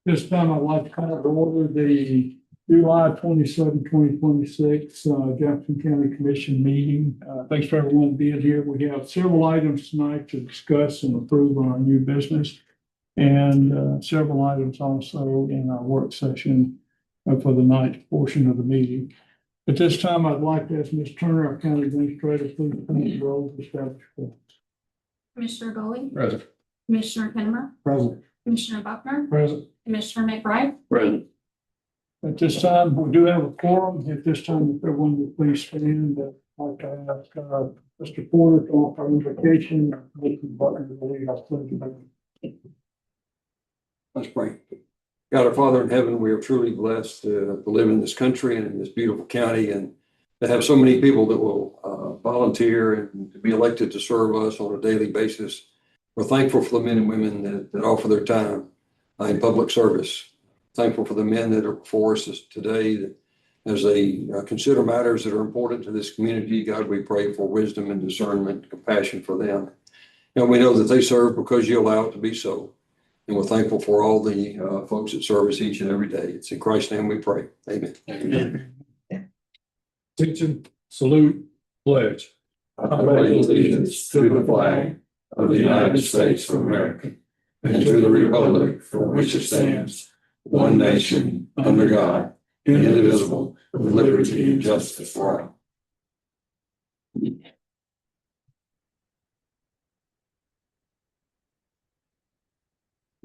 This time I'd like to call to order the July 27, 2026 Jackson County Commission meeting. Thanks for everyone being here. We have several items tonight to discuss and approve on our new business, and several items also in our work session for the night portion of the meeting. At this time, I'd like to ask Ms. Turner, our county administrator, please come to the roll to establish the Commissioner Gully, present. Commissioner Kennemer, Present. Commissioner Buckner, Present. Commissioner McBride. Present. At this time, we do have a quorum. At this time, if everyone would please stand, I'd like to ask Mr. Porter to offer invocation. Mr. Butler to lead us through the Let's pray. God, our Father in heaven, we are truly blessed to live in this country and in this beautiful county, and to have so many people that will volunteer and to be elected to serve us on a daily basis. We're thankful for the men and women that offer their time in public service. Thankful for the men that are before us today, that as they consider matters that are important to this community. God, we pray for wisdom and discernment, and compassion for them. And we know that they serve because you allow it to be so. And we're thankful for all the folks that serve us each and every day. It's in Christ's name we pray. Amen. Amen. Attention, salute, pledge. I pledge allegiance to the flag of the United States of America and to the republic for which it stands, one nation, under God, indivisible, with liberty and justice for all. You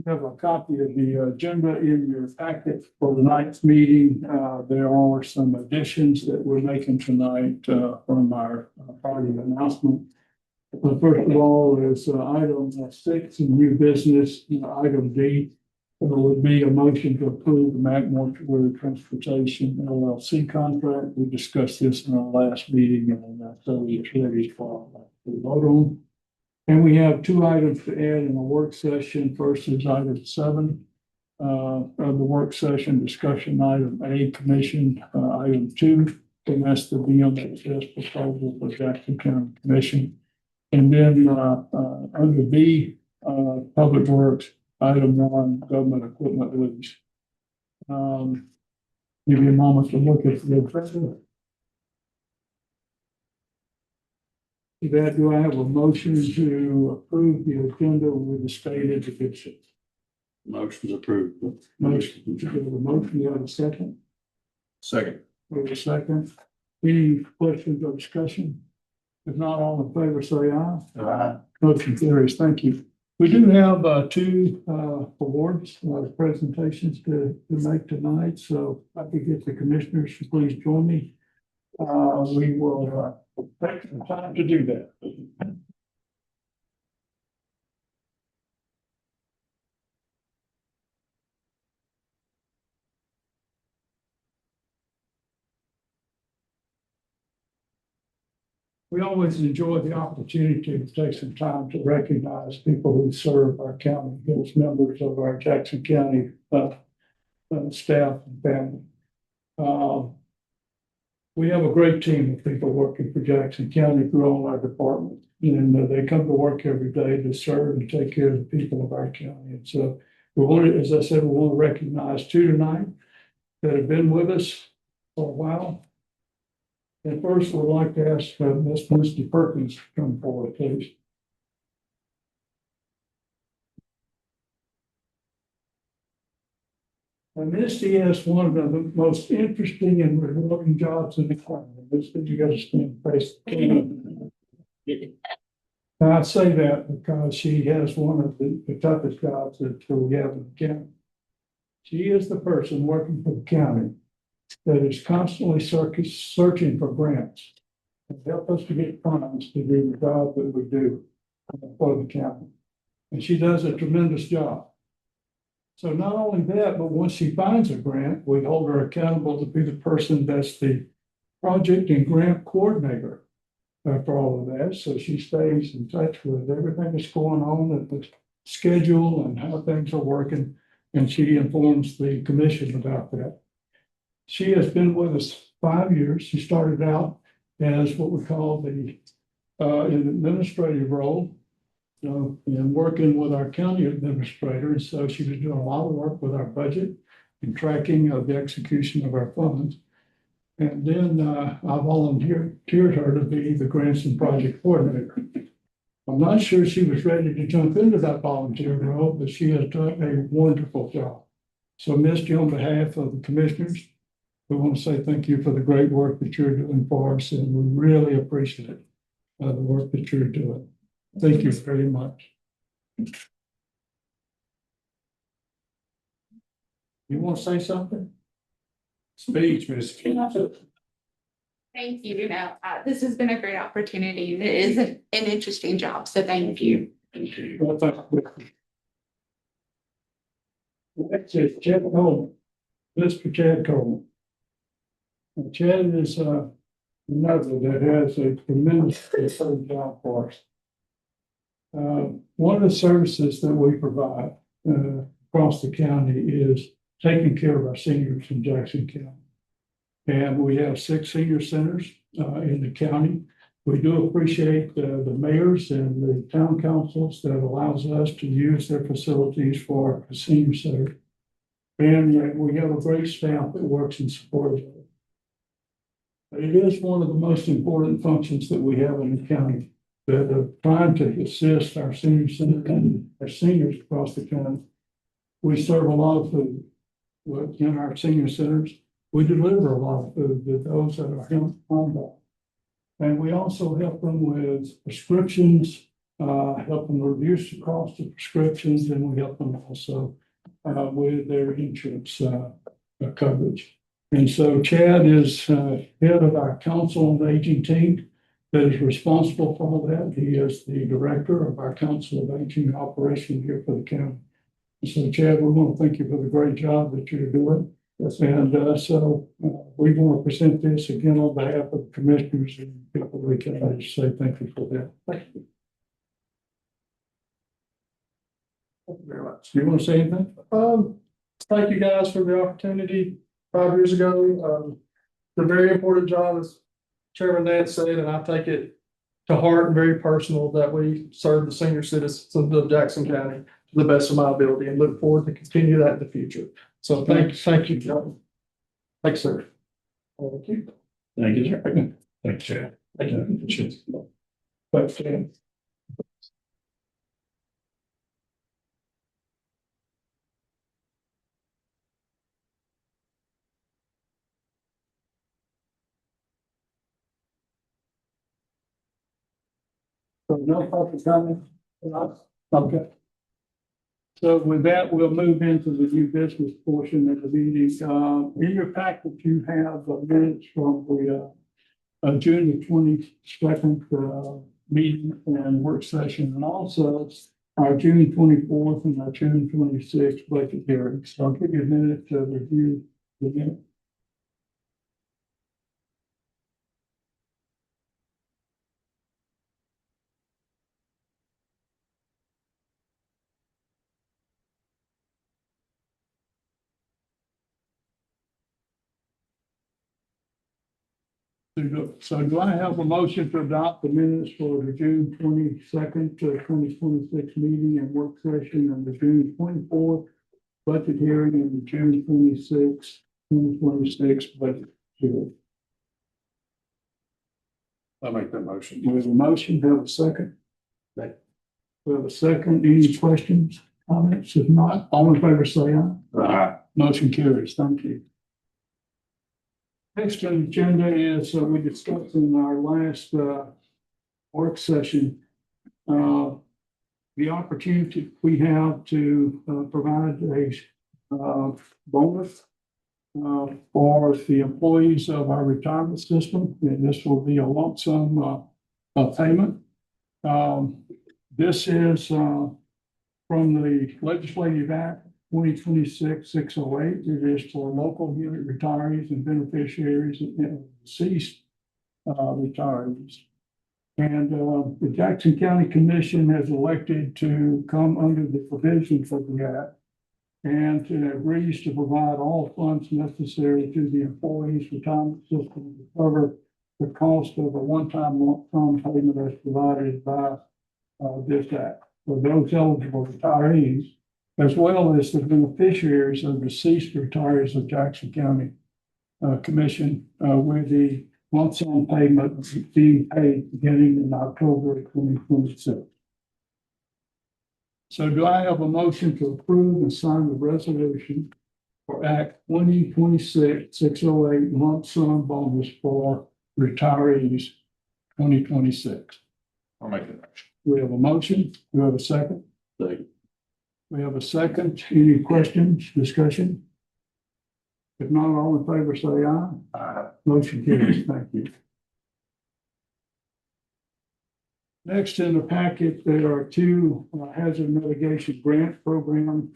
have a copy of the agenda in your packet for tonight's meeting. There are some additions that we're making tonight from our party announcement. First of all is item 6 in new business, item D. There would be a motion to approve the Mac Mortuary Transportation LLC contract. We discussed this in our last meeting, and so it's ready for vote on. And we have 2 items to add in the work session. First is item 7 of the work session discussion. Item A, commission. Item 2, and that's the BMHS proposal for Jackson County Commission. And then under B, public works, item 1, government equipment lease. Give you a moment to look at the agenda. With that, do I have a motion to approve the agenda with the stated additions? Motion's approved. Motion, we have a motion, you have a second? Second. We have a second. Any questions or discussion? If not, all in favor, say aye. Aye. Motion carries. Thank you. We do have 2 awards, presentations to make tonight. So if I could get the commissioners to please join me. We will take some time to do that. We always enjoy the opportunity to take some time to recognize people who serve our county as members of our Jackson County staff and family. We have a great team of people working for Jackson County through all our departments, and they come to work every day to serve and take care of the people of our county. And so we want to, as I said, we want to recognize 2 tonight that have been with us for a while. And first, we'd like to ask Ms. Misty Perkins to come forward, please. And Misty has one of the most interesting and rewarding jobs in the county. Misty, you got to stand face to face. Now, I say that because she has one of the toughest jobs that we have in the county. She is the person working for the county that is constantly searching for grants to help us to get funds to do the job that we do for the county. And she does a tremendous job. So not only that, but once she finds a grant, we hold her accountable to be the person that's the project and grant coordinator for all of that. So she stays in touch with everything that's going on at the schedule and how things are working. And she informs the commission about that. She has been with us 5 years. She started out as what we call the an administrative role. So, and working with our county administrator, and so she was doing a lot of work with our budget and tracking of the execution of our funds. And then I volunteered her to be the grants and project coordinator. I'm not sure she was ready to jump into that volunteer role, but she has done a wonderful job. So Misty, on behalf of the commissioners, we want to say thank you for the great work that you're doing for us, and we really appreciate the work that you're doing. Thank you very much. You want to say something? Speech, Ms. Thank you. This has been a great opportunity. It is an interesting job, so thank you. Well, thank you. Next is Chad Coleman, Mr. Chad Coleman. And Chad is another that has a tremendous job for us. One of the services that we provide across the county is taking care of our seniors in Jackson County. And we have 6 senior centers in the county. We do appreciate the mayors and the town councils that allows us to use their facilities for a senior center. And we have a great staff that works in support of it. But it is one of the most important functions that we have in the county, that are trying to assist our senior center and our seniors across the county. We serve a lot of food in our senior centers. We deliver a lot of food to those that are homeless. And we also help them with prescriptions, help them reduce the cost of prescriptions, and we help them also with their insurance coverage. And so Chad is head of our council on aging team that is responsible for all that. He is the director of our council of aging operation here for the county. So Chad, we want to thank you for the great job that you're doing. Yes, and so we want to present this again on behalf of the commissioners and people we can say thank you for that. Thank you. Thank you very much. Do you want to say anything? Thank you guys for the opportunity 5 years ago. It's a very important job, as Chairman Nance said, and I take it to heart and very personal that we serve the senior citizens of Jackson County to the best of my ability, and look forward to continue that in the future. So thank you, John. Thanks, sir. Thank you. Thank you, sir. Thanks, Chad. Thank you. Thanks, Chad. So no public comment? Okay. So with that, we'll move into the new business portion of the meeting. In your packet, you have the minutes from the June the 22nd meeting and work session, and also our June 24th and our June 26th budget hearings. So I'll give you a minute to review the minutes. So do I have a motion to adopt the minutes for the June 22nd to 2026 meeting and work session, and the June 24th budget hearing, and the June 26th, 2026 budget hearing? I'll make that motion. We have a motion, have a second? We have a second. Any questions, comments? If not, all in favor say aye. Aye. Motion carries. Thank you. Next on the agenda is we discussed in our last work session the opportunity we have to provide a bonus for the employees of our retirement system, and this will be a lump sum payment. This is from the Legislative Act 2026-608. It is for local unit retirees and beneficiaries and deceased retirees. And the Jackson County Commission has elected to come under the provisions of the Act and agrees to provide all funds necessary to the employees' retirement system to cover the cost of a one-time lump sum payment as provided by this Act. for those eligible retirees, as well as the beneficiaries of deceased retirees of Jackson County Commission, with the lump sum payment being paid beginning in October 2026. So do I have a motion to approve and sign the resolution for Act 2026-608 lump sum bonus for retirees 2026? I'll make the motion. We have a motion. Do we have a second? Second. We have a second. Any questions, discussion? If not, all in favor, say aye. Aye. Motion carries. Thank you. Next in the packet, there are two hazard mitigation grant programs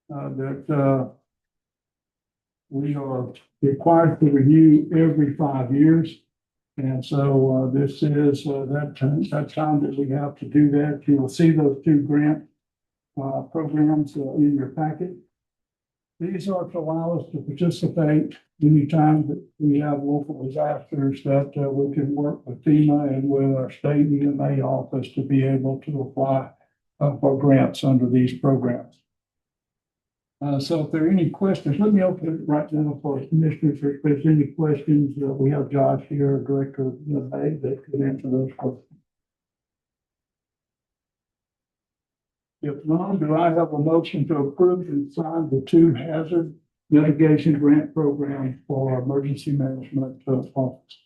that we are required to renew every 5 years. And so this is that time that we have to do that. You will see those two grant programs in your packet. These are to allow us to participate anytime that we have local disasters, that we can work with FEMA and with our state EMA office to be able to apply for grants under these programs. So if there are any questions, let me open it right now for commissioners. If there's any questions, we have Josh here, Director of EMA, that could answer those questions. If not, do I have a motion to approve and sign the two hazard mitigation grant programs for emergency management office?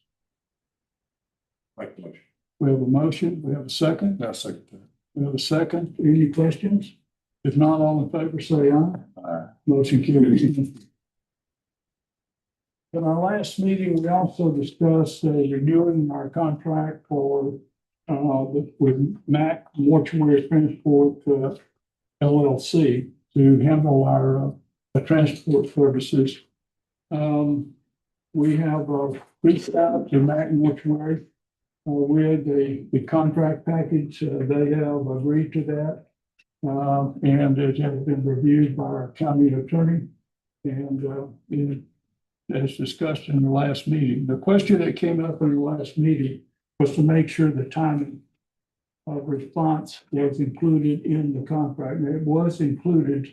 Make the motion. We have a motion. We have a second. I'll second that. We have a second. Any questions? If not, all in favor, say aye. Aye. Motion carries. In our last meeting, we also discussed renewing our contract for with MAC Mortuary Transport LLC to handle our transport services. We have reached out to MAC Mortuary with the contract package. They have agreed to that. And it has been reviewed by our county attorney. And as discussed in the last meeting, the question that came up in the last meeting was to make sure the timing of response was included in the contract. And it was included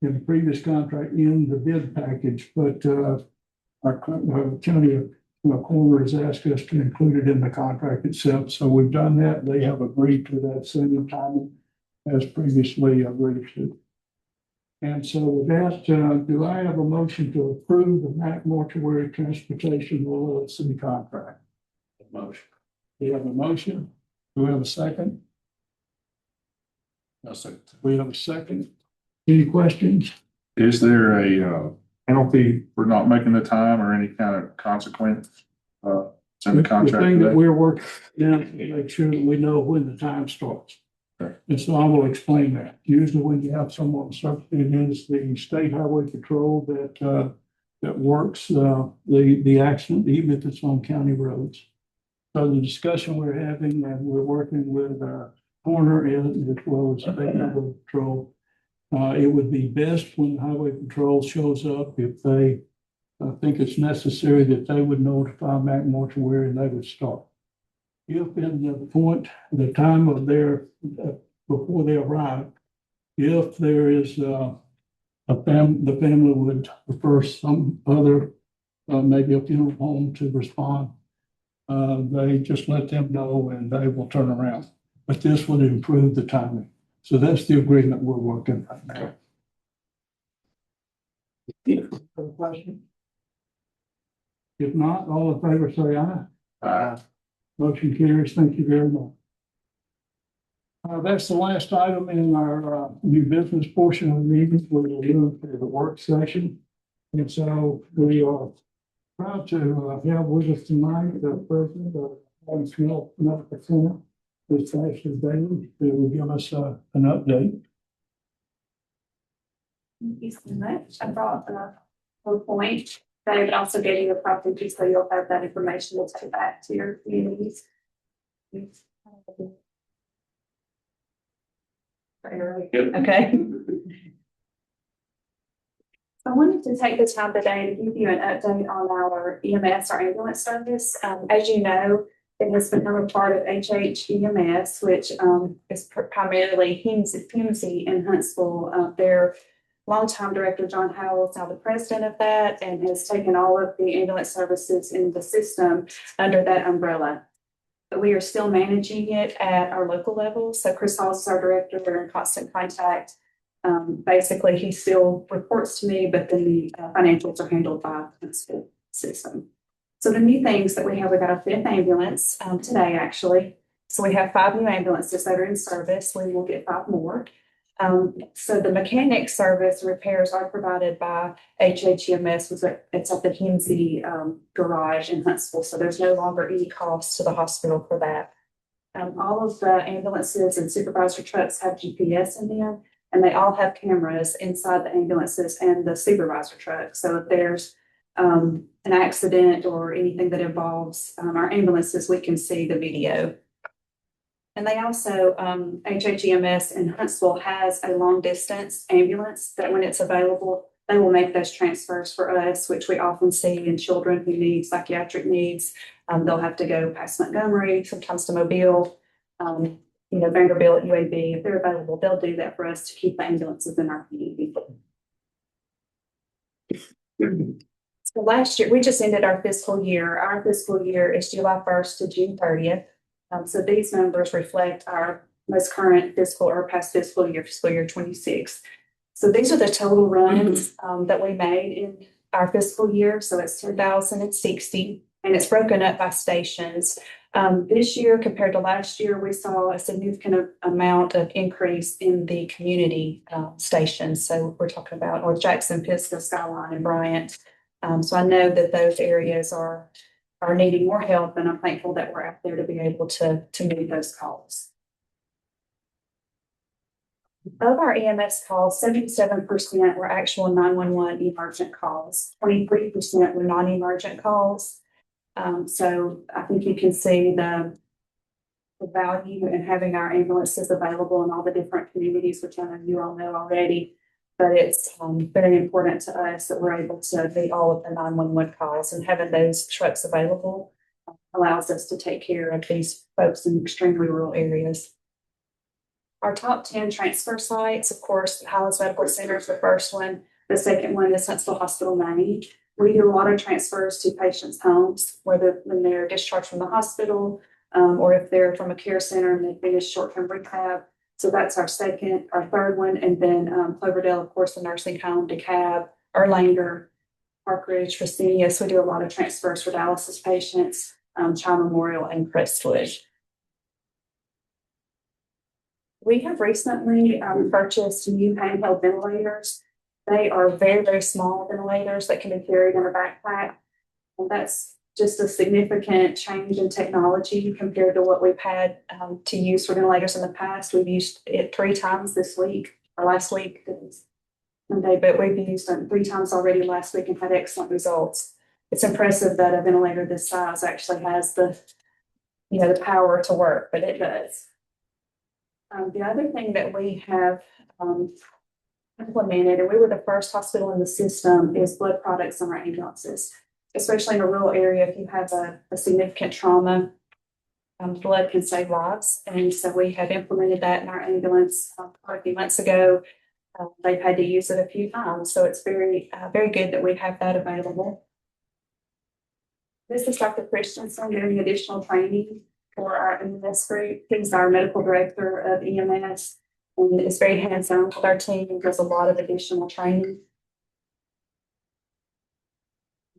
in the previous contract in the bid package, but our county coroner has asked us to include it in the contract itself. So we've done that. They have agreed to that same timing as previously agreed to. And so with that, do I have a motion to approve the MAC Mortuary Transportation LLC contract? Motion. We have a motion. Do we have a second? I'll second that. We have a second. Any questions? Is there a penalty for not making the time or any kind of consequence? It's in the The contract thing that today? we're working now to make sure that we know when the time starts. Okay. And so I will explain that. Usually when you have someone serve, it is the state highway patrol that works the accident, even if it's on county roads. So the discussion we're having, and we're working with our coroner as well as state highway patrol. It would be best when the highway patrol shows up, if they think it's necessary, that they would notify MAC Mortuary and they would start. If in the time of their, before they arrive, if there is the family would prefer some other, maybe a funeral home to respond, they just let them know and they will turn around. But this would improve the timing. So that's the agreement we're working right now. Other question? If not, all in favor say aye. Aye. Motion carries. Thank you very much. That's the last item in our new business portion of the meeting. We will move to the work session. And so we are proud to have with us tonight the president of Laurel Medical Center, Ms. Ashley Bailey, who will give us an update. Thank you so much. I brought a PowerPoint. David also gave you a copy, so you'll have that information to take back to your communities. Okay. I wanted to take the time today to give you an update on our EMS, our ambulance service. As you know, It has become a part of HHEMS, which is primarily HIMSI in Huntsville. Their longtime director, John Howell, is now the president of that and has taken all of the ambulance services in the system under that umbrella. But we are still managing it at our local level. So Chris Hall is our director. We're in constant contact. Basically, he still reports to me, but then the financials are handled by the Huntsville system. So the new things that we have our 5th ambulance today, actually. So we have 5 new ambulances that are in service. We will get 5 more. So the mechanic service repairs are provided by HHEMS. It's at the HIMSI garage in Huntsville. So there's no longer any cost to the hospital for that. All of the ambulances and supervisor trucks have GPS in them, and they all have cameras inside the ambulances and the supervisor truck. So if there's an accident or anything that involves our ambulances, we can see the video. And they also, HHEMS in Huntsville has a long distance ambulance that when it's available, they will make those transfers for us, which we often see in children who need psychiatric needs. They'll have to go past Montgomery, sometimes to Mobile, Vanderbilt, UAB. If they're available, they'll do that for us to keep the ambulances in our community. So last year, we just ended our fiscal year. Our fiscal year is July 1st to June 30th. So these numbers reflect our most current fiscal or past fiscal year 26. So these are the total runs that we made in our fiscal year. So it's 10,060, and it's broken up by stations. This year compared to last year, we saw a significant amount of increase in the community stations. So we're talking about North Jackson, Pisgah, Skyline, and Bryant. So I know that those areas are needing more help, and I'm thankful that we're out there to be able to meet those calls. Of our EMS calls, 77% were actual 911 emergent calls, 23% were non-emergent calls. So I think you can see the value in having our ambulances available in all the different communities, which I know you all know already. But it's very important to us that we're able to meet all of the 911 calls, and having those trucks available allows us to take care of these folks in extremely rural areas. Our top 10 transfer sites, of course, Highlands Medical Center is the first one. The second one is Huntsville Hospital Main. We do a lot of transfers to patients' homes, whether when they're discharged from the hospital or if they're from a care center and they've been in short-term rehab. So that's our third one. And then Cloverdale, of course, the nursing home, DeKalb, Erlanger, Park Ridge, Fresenius. We do a lot of transfers for dialysis patients, Child Memorial, and Crestwood. We have recently purchased new handheld ventilators. They are very, very small ventilators that can be carried in a backpack. And that's just a significant change in technology compared to what we've had to use for ventilators in the past. We've used it 3 times this week or last week, Monday, but we've used them 3 times already last week and had excellent results. It's impressive that a ventilator this size actually has the power to work, but it does. The other thing that we have implemented, and we were the first hospital in the system, is blood products on our ambulances. Especially in a rural area, if you have a significant trauma, blood can save lives. And so we have implemented that in our ambulance quite a few months ago. They've had to use it a few times. So it's very, very good that we have that available. This is Dr. Christensen doing additional training for our EMS group. He's our medical director of EMS and is very hands-on with our team and does a lot of additional training.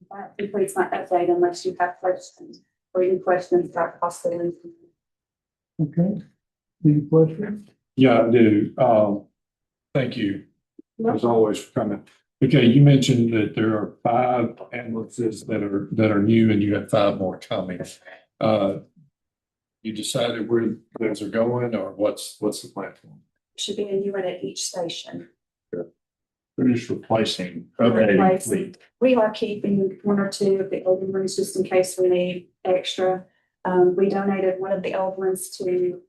That completes my update unless you have questions or any questions about hospital. Okay. Any questions? Yeah, I do. Thank you, as always, for coming. Okay, you mentioned that there are 5 ambulances that are new, and you have 5 more coming. You decided where those are going, or what's the platform? Should be a new one at each station. We're just replacing. We are keeping 1 or 2 of the older ones just in case we need extra. We donated one of the old ones to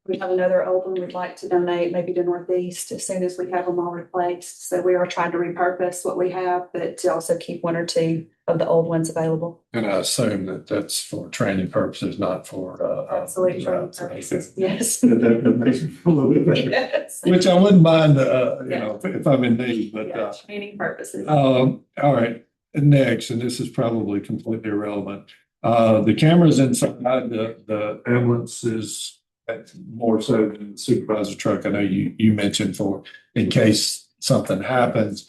We have another old one we'd like to donate, maybe to Northeast, as soon as we have them all replaced. So we are trying to repurpose what we have, but to also keep one or two of the old ones available. And I assume that that's for training purposes, not for, Absolutely, for purposes, yes. That makes me feel a little bit better. Yes. Which I wouldn't mind, if I'm in need, but, Yeah, training purposes. all right. Next, and this is probably completely irrelevant. The cameras inside the ambulance is more so than the supervisor truck. I know you mentioned for in case something happens.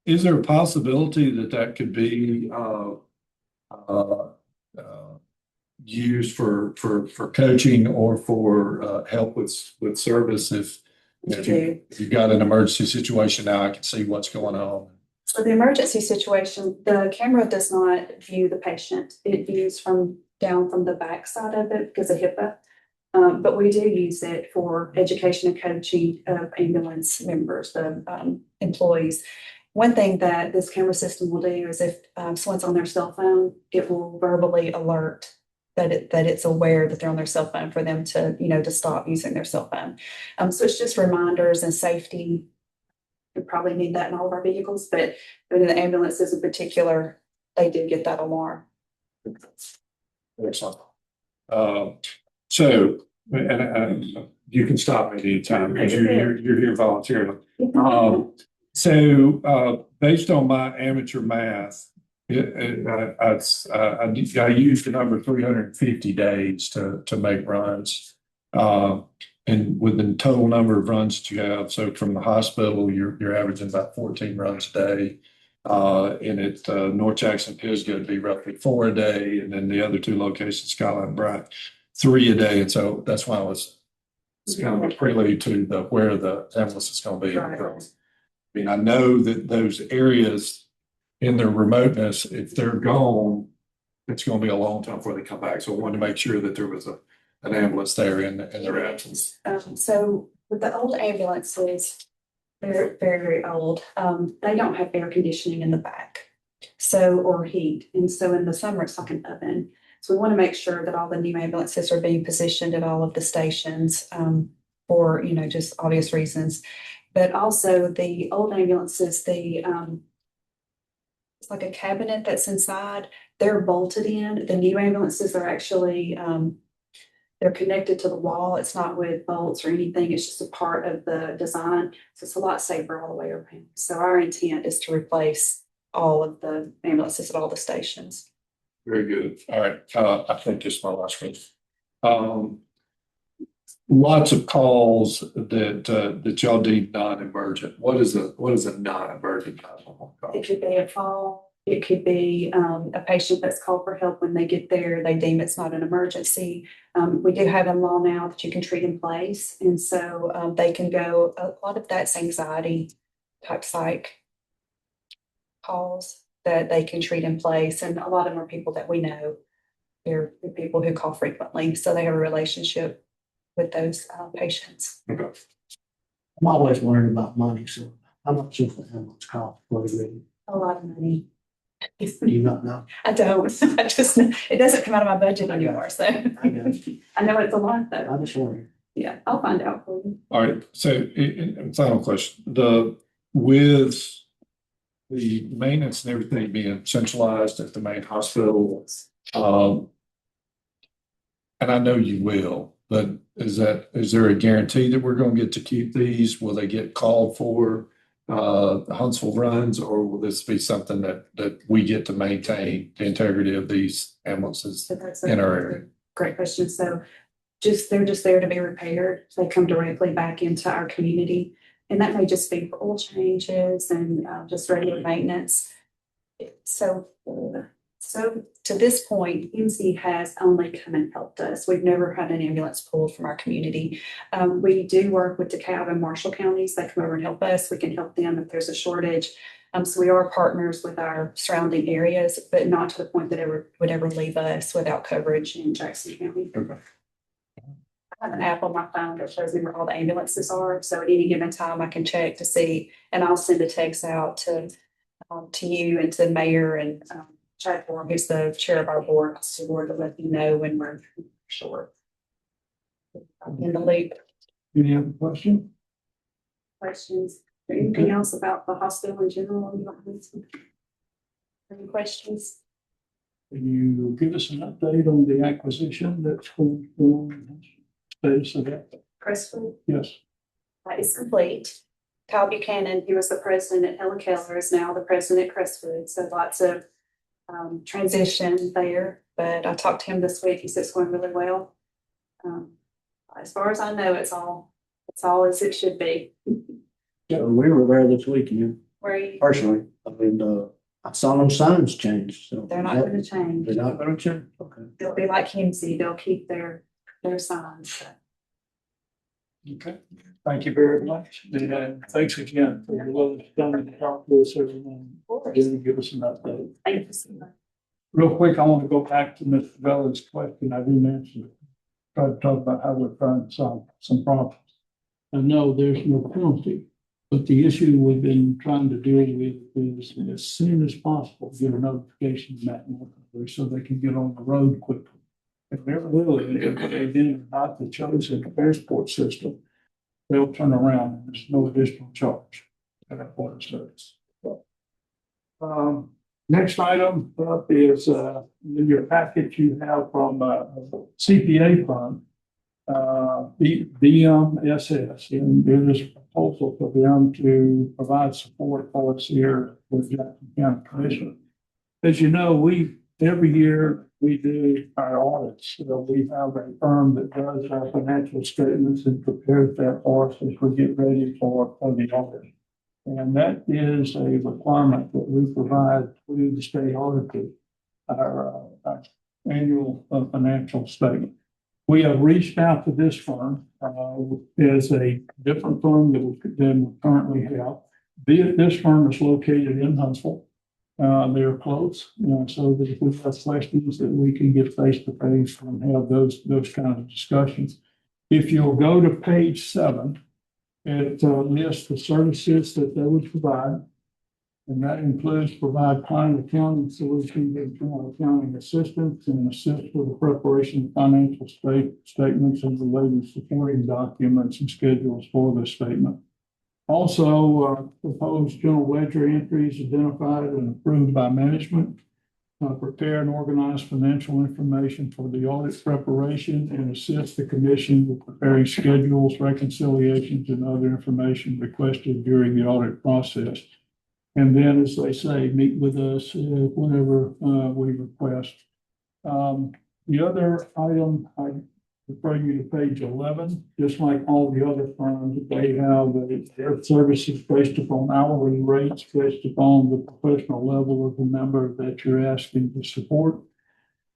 Is there a possibility that that could be used for coaching or for help with service if you've got an emergency situation now, I can see what's going on. So the emergency situation, the camera does not view the patient. It views down from the back side of it because of HIPAA. But we do use it for education and coaching of ambulance members, the employees. One thing that this camera system will do is if someone's on their cell phone, it will verbally alert that it's aware that they're on their cell phone for them to, to stop using their cell phone. So it's just reminders and safety. We probably need that in all of our vehicles, but in the ambulances in particular, they do get that alarm. Excellent. So, and you can stop me anytime because you're here voluntarily. So based on my amateur math, I used the number 350 days to make runs. And with the total number of runs that you have, so from the hospital, you're averaging about 14 runs a day. And at North Jackson, Pisgah, it'd be roughly 4 a day. And then the other two locations, Skyline and Bright, 3 a day. And so that's why it's kind of a prelude to where the ambulance is going to be. Right. I mean, I know that those areas in their remoteness, if they're gone, it's going to be a long time before they come back. So I wanted to make sure that there was an ambulance there in their absence. So with the old ambulances, they're very, very old. They don't have air conditioning in the back, or heat. And so in the summer, it's like an oven. So we want to make sure that all the new ambulances are being positioned at all of the stations for, just obvious reasons. But also the old ambulances, it's like a cabinet that's inside. They're bolted in. The new ambulances are actually they're connected to the wall. It's not with bolts or anything. It's just a part of the design. So it's a lot safer all the way around. So our intent is to replace all of the ambulances at all the stations. Very good. All right. I think this is my last question. Lots of calls that y'all deem non-emergent. What is a non-emergent call? It could be a fall. It could be a patient that's called for help. When they get there, they deem it's not an emergency. We do have a law now that you can treat in place. And so they can go, a lot of that's anxiety type psych calls that they can treat in place. And a lot of them are people that we know. They're people who call frequently. So they have a relationship with those patients. Okay. I'm always worried about money, so how much is the ambulance cost for the A lot of money. Do you not know? I don't. I just, it doesn't come out of my budget anymore. So I guess. I know it's a lot though. I just wondering. Yeah, I'll find out for you. All right. So final question, with the maintenance and everything being centralized at the main hospital, and I know you will, but is there a guarantee that we're going to get to keep these? Will they get called for Huntsville runs, or will this be something that we get to maintain the integrity of these ambulances So that's in our area? great question. So they're just there to be repaired. They come directly back into our community. And that may just be for oil changes and just regular maintenance. So to this point, MC has only come and helped us. We've never had an ambulance pulled from our community. We do work with DeKalb and Marshall counties. They come over and help us. We can help them if there's a shortage. So we are partners with our surrounding areas, but not to the point that would ever leave us without coverage in Jackson County. Okay. I have an app on my phone that shows me where all the ambulances are. So at any given time, I can check to see, and I'll send a text out to you and to the mayor and Chad Moore, who's the chair of our board, to let you know when we're short. in the loop. Any other question? Questions? Anything else about the hospital in general? You want to answer? Any questions? Can you give us an update on the acquisition that's going on? Status of that? Crestwood, Yes. that is complete. Kyle Buchanan, he was the president at Helen Keller, is now the president at Crestwood, so lots of transition there, but I talked to him this week, he said it's going really well. As far as I know, it's all as it should be. Yeah, we were there this weekend, Where you, personally. I mean, I saw them signs change, so. they're not gonna change. They're not gonna change, okay. They'll be like Himsey, they'll keep their signs. Okay. Thank you very much. And thanks again for your willingness to come and talk to us everyone. And give us an update. Thank you so much. Real quick, I want to go back to Mr. Bella's question. I didn't answer it. Try to talk about how we're trying to solve some problems. And no, there's no penalty. But the issue we've been trying to deal with is as soon as possible, get a notification from that number so they can get on the road quickly. If they're really, if they've been not the chosen transport system, they'll turn around and there's no additional charge. And that's what it says. Next item up is, in your package you have from, CPA fund, BMSS, and there's a proposal for them to provide support for us here with Jackson County Commission. As you know, every year we do our audits. We have a firm that does our financial statements and prepares that for us as we get ready for the audit. And that is a requirement that we provide to the state auditor, our annual financial statement. We have reached out to this firm, as a different firm than we currently have. This firm is located in Huntsville. They're close, so that if we have questions that we can get face to face and have those kind of discussions. If you'll go to page 7, it lists the services that they would provide. And that includes provide client accounting solutions, internal accounting assistance, and assist with the preparation of financial statements and related supporting documents and schedules for the statement. Also, proposed general ledger entries identified and approved by management. Prepare and organize financial information for the audit preparation and assist the commission with preparing schedules, reconciliations, and other information requested during the audit process. And then, as they say, meet with us whenever we request. The other item, I refer you to page 11, just like all the other firms, they have their services based upon hourly rates, based upon the professional level of the member that you're asking to support.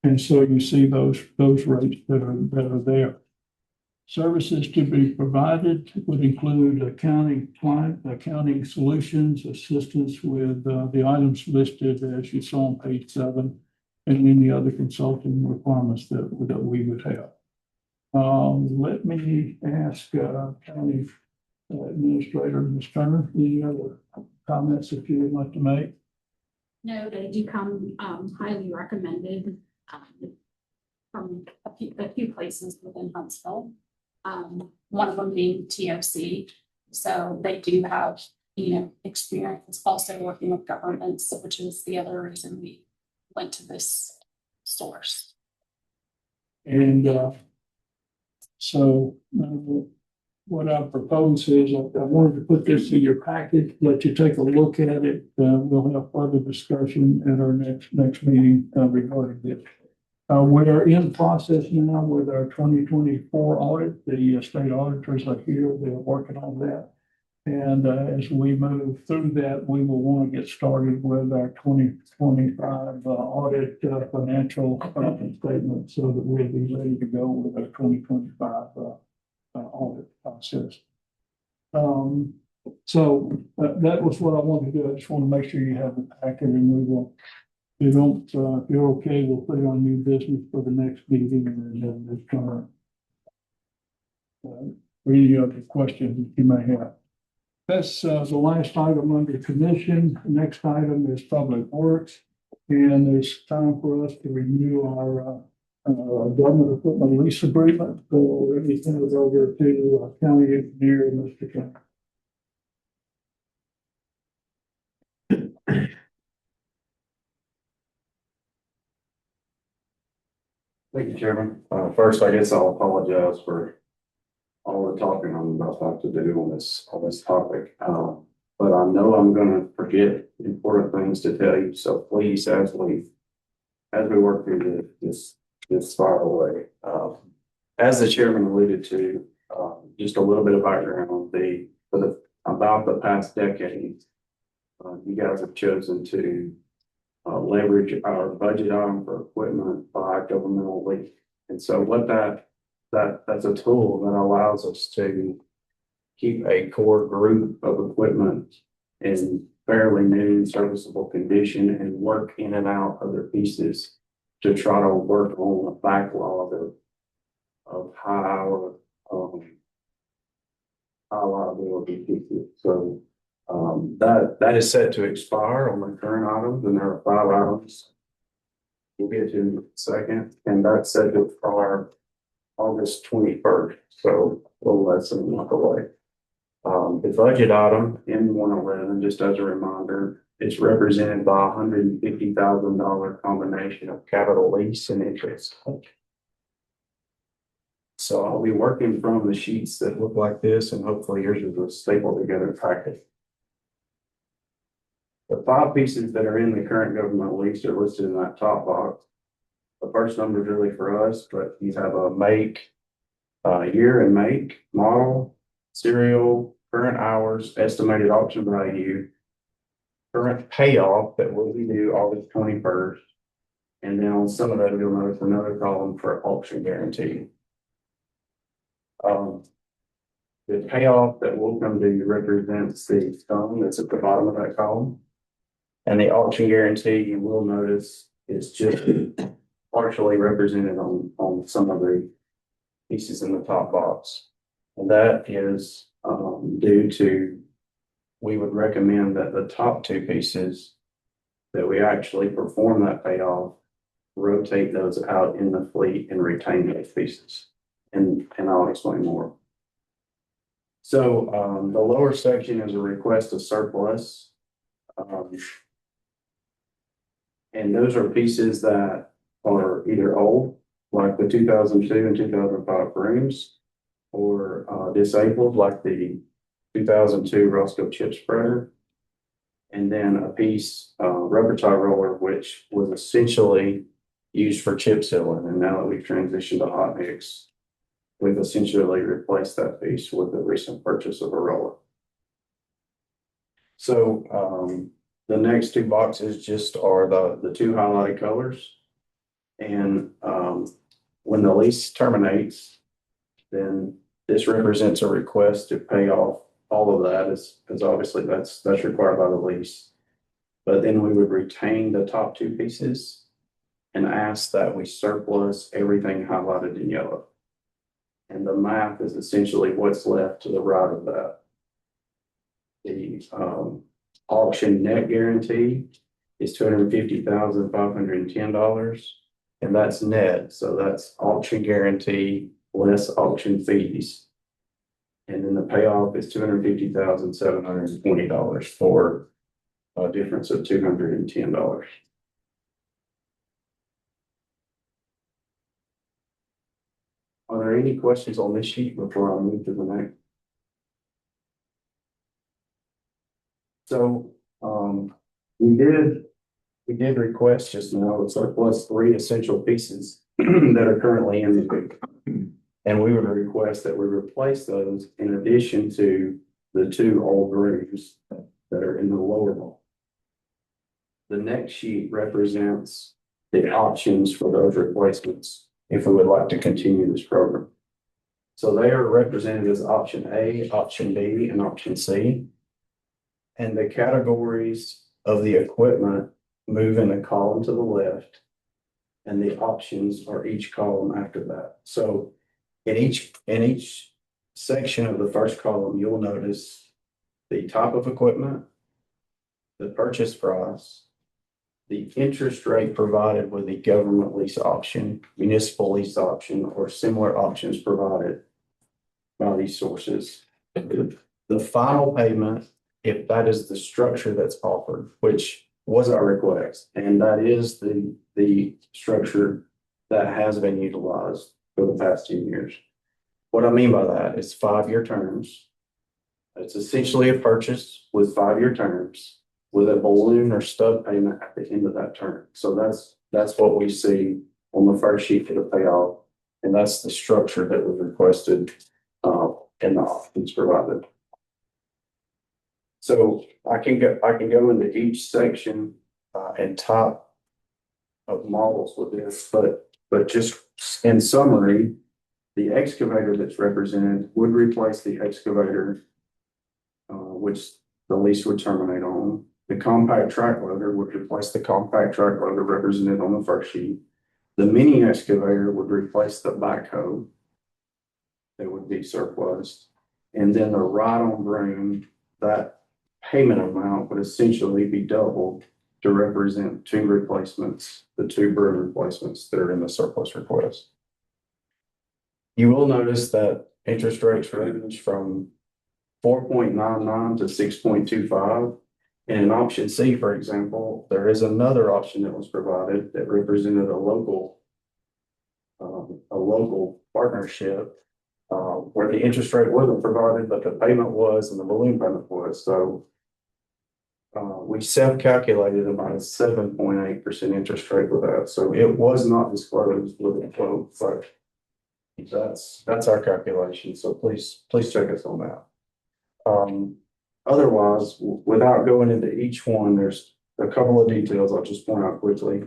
And so you see those rates that are there. Services to be provided would include accounting solutions, assistance with the items listed as you saw on page 7, and any other consulting requirements that we would have. Let me ask County Administrator, Ms. Turner, any other comments that you would like to make? No, they do come highly recommended from a few places within Huntsville. One of them being TOC. So they do have, experience also working with governments, which is the other reason we went to this source. And so what I propose is I wanted to put this in your package, let you take a look at it. We'll have further discussion at our next meeting regarding this. We're in process now with our 2024 audit. The state auditors are here. They're working on that. And as we move through that, we will want to get started with our 2025 audit financial statement so that we'll be ready to go with our 2025 audit process. So that was what I wanted to do. I just want to make sure you have the packet, and we will. If you're okay, we'll put it on new business for the next meeting and then this current. For any other questions that you may have. That's the last item under commission. The next item is public works. And it's time for us to renew our government equipment lease agreement, so anything is over to county engineer, Mr. King. Thank you, Chairman. First, I guess I'll apologize for all the talking I'm about to do on this topic. But I know I'm gonna forget important things to tell you, so please, as we work through this file away, as the chairman alluded to, just a little bit of background on about the past decade, you guys have chosen to leverage our budget item for equipment by governmental lease. And so what that's a tool that allows us to keep a core group of equipment in fairly new serviceable condition and work in and out other pieces to try to work on a backlog of high liability pieces. So that is set to expire on the current items, and there are 5 items we'll get to in a second, and that's set to expire August 21st, so a little less than a month away. The budget item M111, just as a reminder, is represented by $150,000 combination of capital lease and interest. So I'll be working from the sheets that look like this, and hopefully yours is a stapled together package. The 5 pieces that are in the current government lease are listed in that top box. The first number is really for us, but you have a make, year and make, model, serial, current hours, estimated auction value, current payoff that will be due August 21st. And then on some of that, you'll notice another column for auction guarantee. The payoff that will come due represents the stone that's at the bottom of that column. And the auction guarantee, you will notice, is just partially represented on some of the pieces in the top box. And that is due to, we would recommend that the top 2 pieces that we actually perform that payoff, rotate those out in the fleet and retain those pieces. And I'll explain more. So the lower section is a request of surplus. And those are pieces that are either old, like the 2002 and 2005 frames, or disabled, like the 2002 Roscoe chip spreader. And then a piece, rubber tie roller, which was essentially used for chip sealing. And now that we've transitioned to hot mix, we've essentially replaced that piece with the recent purchase of a roller. So the next 2 boxes just are the 2 highlighted colors. And when the lease terminates, then this represents a request to pay off all of that, as obviously that's required by the lease. But then we would retain the top 2 pieces and ask that we surplus everything highlighted in yellow. And the math is essentially what's left to the right of that. The auction net guarantee is $250,510, and that's net. So that's auction guarantee less auction fees. And then the payoff is $250,720 for a difference of $210. Are there any questions on this sheet before I move to the next? So we did request just now the surplus 3 essential pieces that are currently in the book. And we would request that we replace those in addition to the 2 old rooms that are in the lower wall. The next sheet represents the options for those replacements if we would like to continue this program. So they are represented as option A, option B, and option C. And the categories of the equipment move in a column to the left, and the options are each column after that. So in each section of the first column, you'll notice the type of equipment, the purchase price, the interest rate provided with the government lease option, municipal lease option, or similar options provided by these sources. The final payment, if that is the structure that's offered, which was our request, and that is the structure that has been utilized for the past 2 years. What I mean by that is 5-year terms. It's essentially a purchase with 5-year terms with a balloon or stub payment at the end of that term. So that's what we see on the first sheet for the payoff. And that's the structure that was requested in the options provided. So I can go into each section and type of models with this, but just in summary, the excavator that's represented would replace the excavator, which the lease would terminate on. The compact track loader would replace the compact track loader represented on the first sheet. The mini excavator would replace the backhoe that would be surplus. And then the ride-on broom, that payment amount would essentially be doubled to represent 2 replacements, the 2 broom replacements that are in the surplus request. You will notice that interest rates range from 4.99 to 6.25. And in option C, for example, there is another option that was provided that represented a local partnership where the interest rate wasn't provided, but the payment was and the balloon payment was. So we self-calculated about a 7.8% interest rate with that. So it was not disclosed with the quote, but that's our calculation. So please check us on that. Otherwise, without going into each one, there's a couple of details I'll just point out quickly.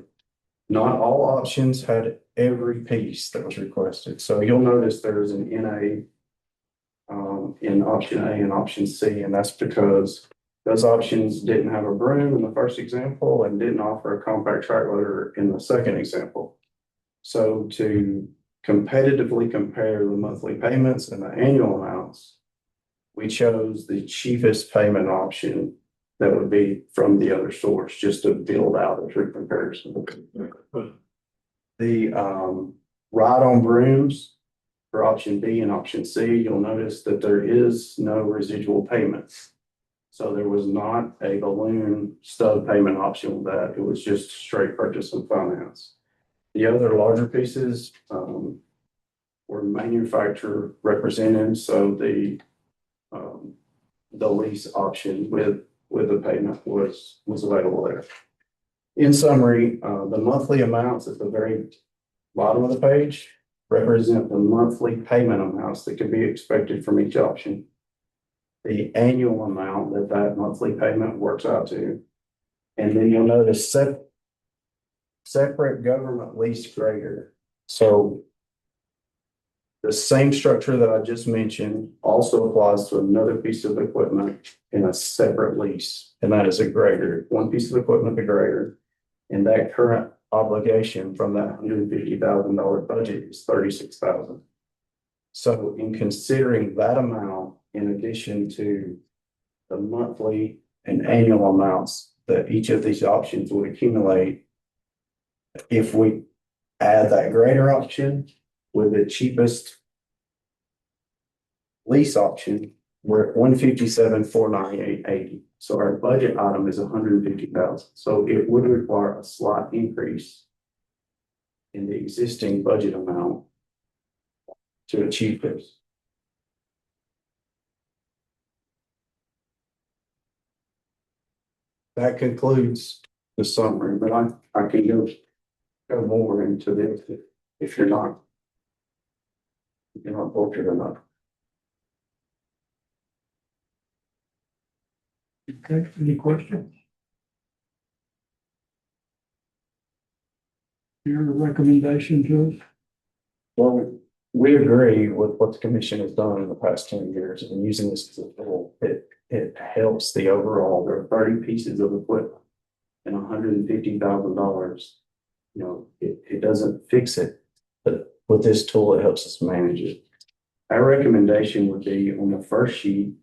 Not all options had every piece that was requested. So you'll notice there's an NA in option A and option C, and that's because those options didn't have a broom in the first example and didn't offer a compact track loader in the second example. So to competitively compare the monthly payments and the annual amounts, we chose the cheapest payment option that would be from the other source, just to build out a true comparison. The ride-on brooms for option B and option C, you'll notice that there is no residual payments. So there was not a balloon stub payment option with that. It was just straight purchase and finance. The other larger pieces were manufacturer represented, so the lease option with the payment was available there. In summary, the monthly amounts at the very bottom of the page represent the monthly payment amounts that can be expected from each option. The annual amount that monthly payment works out to. And then you'll notice separate government lease grader. So the same structure that I just mentioned also applies to another piece of equipment in a separate lease, and that is a grader. One piece of equipment, a grader, and that current obligation from that $150,000 budget is $36,000. So in considering that amount, in addition to the monthly and annual amounts that each of these options would accumulate, if we add that grader option with the cheapest lease option, we're at $157,498.80. So our budget item is $150,000. So it would require a slight increase in the existing budget amount to achieve this. That concludes the summary, but I can go more into this if you're not cultured enough. Okay, any questions? Your recommendation, Joe? Well, we agree with what the commission has done in the past 10 years, and using this as a tool, it helps the overall. There are 30 pieces of equipment and $150,000. You know, it doesn't fix it, but with this tool, it helps us manage it. Our recommendation would be on the first sheet,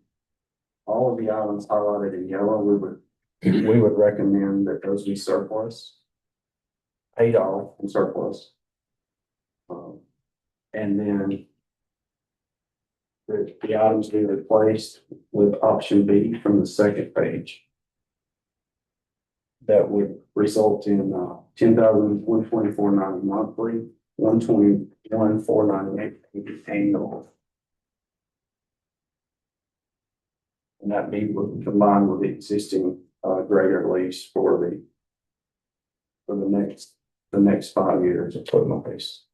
all of the items highlighted in yellow, we would we would recommend that those be surplus, paid off and surplus. And then the items be replaced with option B from the second page. That would result in $10,124.90 monthly, $121,498 annual. And that be combined with the existing greater lease for the next 5 years of equipment lease.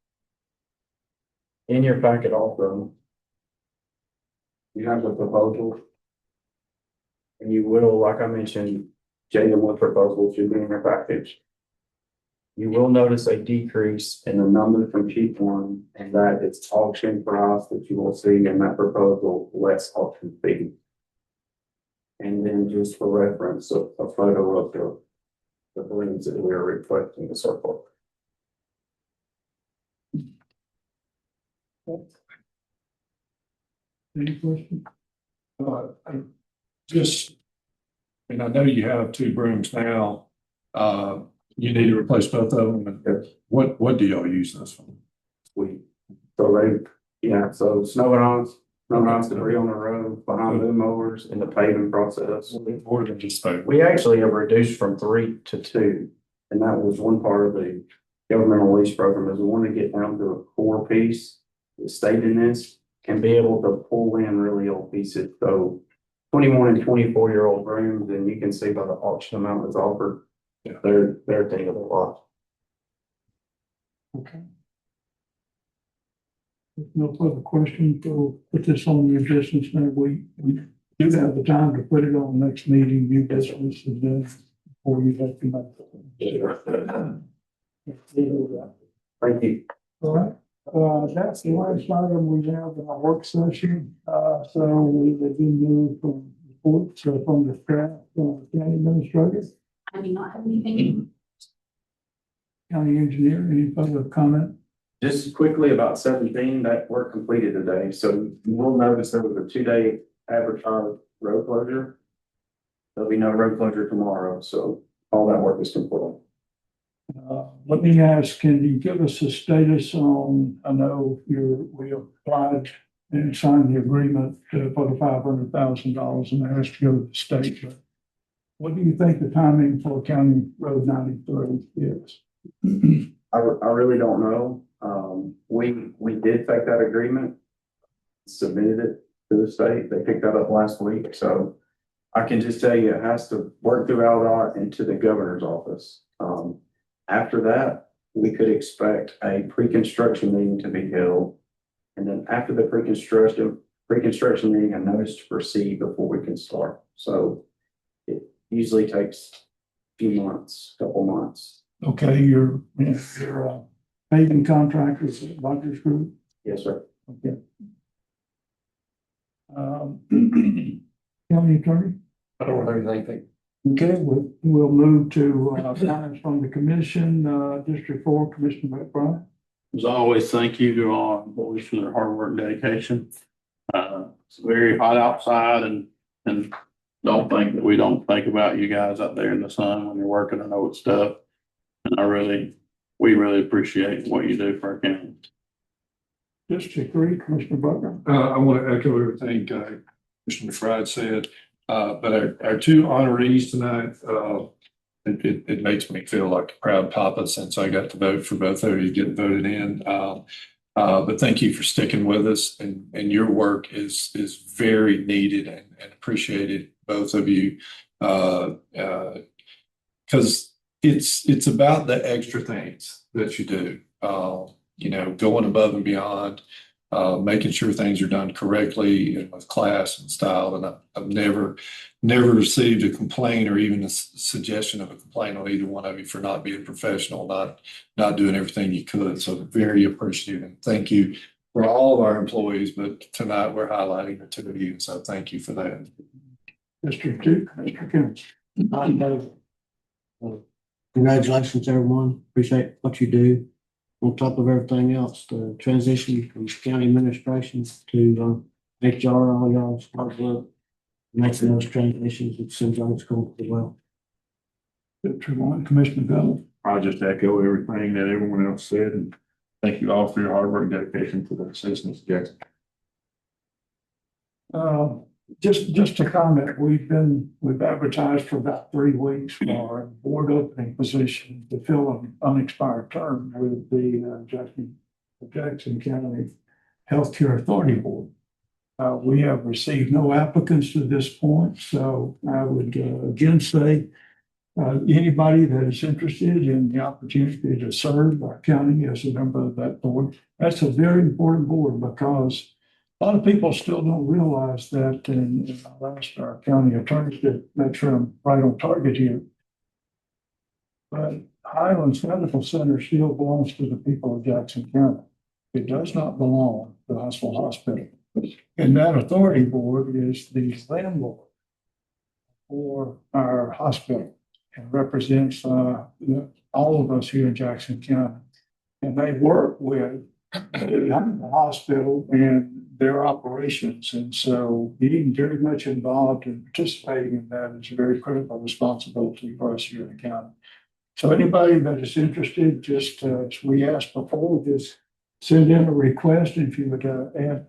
In your packet also, you have the proposal. And you will, like I mentioned, J1 proposal should be in your package. You will notice a decrease in the number from sheet 1, and that is auction price that you will see in that proposal, less auction fee. And then just for reference, a photo of the balloons that we are requesting to circle. Any questions? I just, I know you have 2 brooms now. You need to replace both of them. And what do y'all use this for? So snow and ice debris on the road, behind boom mowers in the paving process. More than just that. We actually have reduced from 3 to 2, and that was one part of the governmental lease program, is we want to get down to a core piece. The state in this can be able to pull in really old pieces. So 21 and 24-year-old brooms, and you can see by the auction amount that's offered, they're taking a lot. Okay. If no further questions, we'll put this on your business next week. We do have the time to put it on the next meeting, new business, and then before you have to make. Thank you. All right, that's the last item we have in our work session. So we have been moved from reports from the staff, county administrator, I do not have anything. county engineer, any further comment? Just quickly about 17, that work completed today. So you will notice there was a 2-day advertised road closure. There'll be no road closure tomorrow, so all that work is complete. Let me ask, can you give us a status on, I know we applied and signed the agreement for the $500,000 and it has to go to the state. But what do you think the timing for County Road 93 is? I really don't know. We did take that agreement, submitted it to the state. They picked that up last week. So I can just tell you, it has to work through LDOT and to the governor's office. After that, we could expect a pre-construction meeting to be held. And then after the pre-construction meeting, a notice to proceed before we can start. So it usually takes a few months, couple months. Okay, your paving contractors at Rogers Group. Yes, sir. Okay. County attorney. I don't have anything. Okay, we'll move to comments from the commission, District 4, Commissioner McBride. As always, thank you to our employees for their hard work and dedication. It's very hot outside and don't think that we don't think about you guys out there in the sun when you're working. I know it's tough. And we really appreciate what you do for our county. District 3, Commissioner Butler. I want to echo everything Commissioner McBride said. But our 2 honorees tonight, it makes me feel like a proud papa since I got to vote for both of you, get voted in. But thank you for sticking with us, and your work is very needed and appreciated, both of you, because it's about the extra things that you do. Going above and beyond. Making sure things are done correctly and with class and style. And I've never received a complaint or even a suggestion of a complaint on either one of you for not being professional, not doing everything you could. So very appreciative, and thank you for all of our employees. But tonight we're highlighting the 2 of you, so thank you for that. District 2, Commissioner Kim. Congratulations, everyone. Appreciate what you do. On top of everything else, the transition from county administration to HR, all y'all's hard work, making those transitions, it seems like it's going pretty well. Commissioner Bell. I'll just echo everything that everyone else said, and thank you all for your hard work and dedication to the citizens of Jackson. Just to comment, we've advertised for about 3 weeks for a board opening position to fill an unexpired term with the Jackson County Healthcare Authority Board. We have received no applicants to this point, so I would again say anybody that is interested in the opportunity to serve our county as a member of that board, that's a very important board because a lot of people still don't realize that, and I'll ask our county attorney to make sure I'm right on target here. But Highlands Medical Center still belongs to the people of Jackson County. It does not belong to the hospital. And that authority board is the landlord for our hospital and represents all of us here in Jackson County. And they work with the hospital and their operations. And so being very much involved and participating in that is a very critical responsibility for us here in the county. So anybody that is interested, just as we asked before, just send in a request. If you would add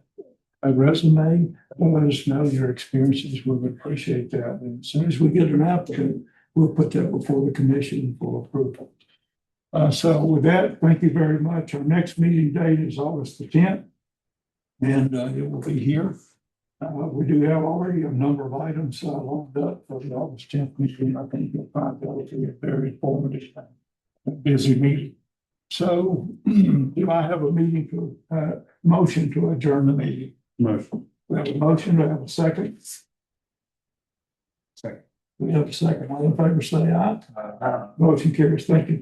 a resume, let us know your experiences. We would appreciate that. And as soon as we get an applicant, we'll put that before the commission for approval. So with that, thank you very much. Our next meeting date is August the 10th, and it will be here. We do have already a number of items lined up for the August 10th meeting. I think you'll find that will be a very informative and busy meeting. So do I have a motion to adjourn the meeting? Motion. We have a motion. Do I have a second? Second. We have a second. All in favor, say aye. Motion carries. Thank you.